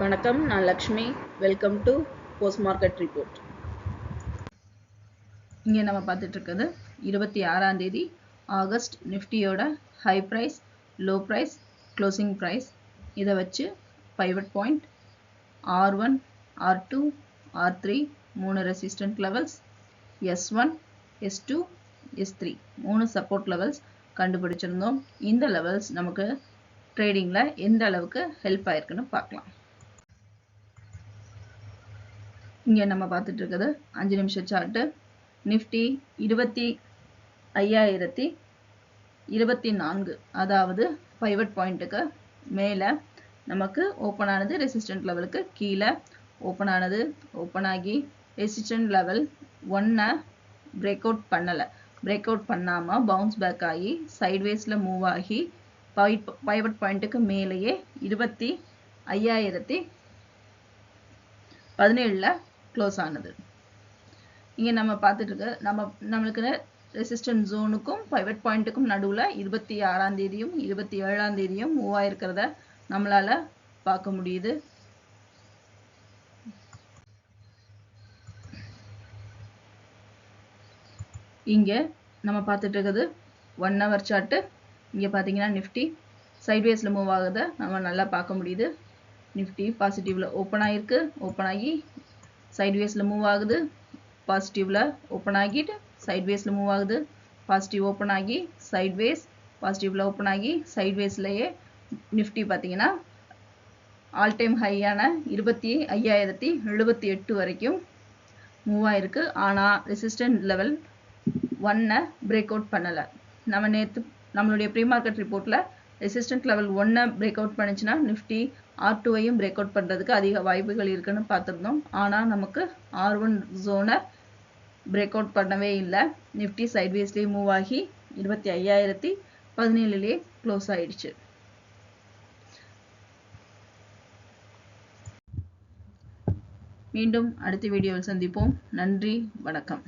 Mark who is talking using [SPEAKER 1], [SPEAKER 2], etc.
[SPEAKER 1] வணக்கம், நான் Lakshmi. Welcome to post market report. இங்கே நம்ம பார்த்துட்டு இருக்கிறது 26ஆம் தேதி ஆகஸ்ட் நிஃப்டியோட high price, low price, closing price இதை வச்சு pivot point R1, R2, R3 3 resistant levels, S1, S2, S3 3 support levels கண்டுபிடிச்சிருந்தோம். இந்த லெவல்ஸ் நமக்கு ட்ரேடிங்கில் எந்த அளவுக்கு ஹெல்ப் ஆயிருக்குன்னு பார்க்கலாம். இங்கே நம்ம பார்த்துட்டு இருக்கிறது 5 நிமிஷம் சார்ட்டு. நிஃப்டி 25,024, அதாவது பைவட் பாயிண்ட்டுக்கு மேலே நமக்கு ஓப்பன் ஆனது, ரெசிஸ்டன்ட் லெவலுக்கு கீழே ஓப்பன் ஆனது. ஓப்பன் ஆகி ரெசிஸ்டன்ட் லெவல் 1 பிரேக் அவுட் பண்ணலை. பிரேக் அவுட் பண்ணாமல் பவுன்ஸ் பேக் ஆகி சைட்வேஸில் மூவ் ஆகி பைவட் பாயிண்ட்டுக்கு மேலேயே 25,017 க்ளோஸ் ஆனது. இங்கே நம்ம பார்த்துட்டு இருக்க நம்மளுக்கு ரெசிஸ்டன்ட் ஜோனுக்கும் பைவட் பாயிண்ட்டுக்கும் நடுவில் 26ஆம் தேதியும் 27ஆம் தேதியும் மூவ் ஆயிருக்கிறத நம்மளால பார்க்க முடியுது. இங்கே நம்ம பார்த்துட்டு இருக்கிறது 1 ஹவர் சார்ட்டு. இங்கே பார்த்தீங்கன்னா நிஃப்டி சைட்வேஸில் மூவ் ஆகுதை நம்ம நல்லா பார்க்க முடியுது. நிஃப்டி பாசிட்டிவ்ல ஓப்பன் ஆகிருக்கு, ஓப்பன் ஆகி சைட்வேஸில் மூவ் ஆகுது, பாசிட்டிவ்ல ஓப்பன் ஆகிட்டு சைட்வேஸில் மூவ் ஆகுது, பாசிட்டிவ் ஓப்பன் ஆகி சைட்வேஸ், பாசிட்டிவ்ல ஓப்பன் ஆகி சைட்வேஸ்லேயே நிஃப்டி பார்த்தீங்கன்னா ஆல் டைம் ஹையான 25,078 வரைக்கும் மூவ் ஆயிருக்கு. ஆனால் ரெசிஸ்டன்ட் லெவல் 1 பிரேக் அவுட் பண்ணலை. நம்ம நேற்று நம்மளுடைய ப்ரீ மார்க்கெட் ரிப்போர்ட்டில் ரெசிஸ்டன்ட் லெவல் 1 பிரேக் அவுட் பண்ணிச்சுன்னா நிஃப்டி R2வையும் பிரேக் அவுட் பண்ணுறதுக்கு அதிக வாய்ப்புகள் இருக்குன்னு பார்த்துருந்தோம். ஆனால் நமக்கு R1 ஜோனை பிரேக் அவுட் பண்ணவே இல்லை. நிஃப்டி சைட்வேஸ்லேயே மூவ் ஆகி 25,017லேயே க்ளோஸ் ஆயிடுச்சு. மீண்டும் அடுத்த வீடியோவில் சந்திப்போம். நன்றி, வணக்கம்.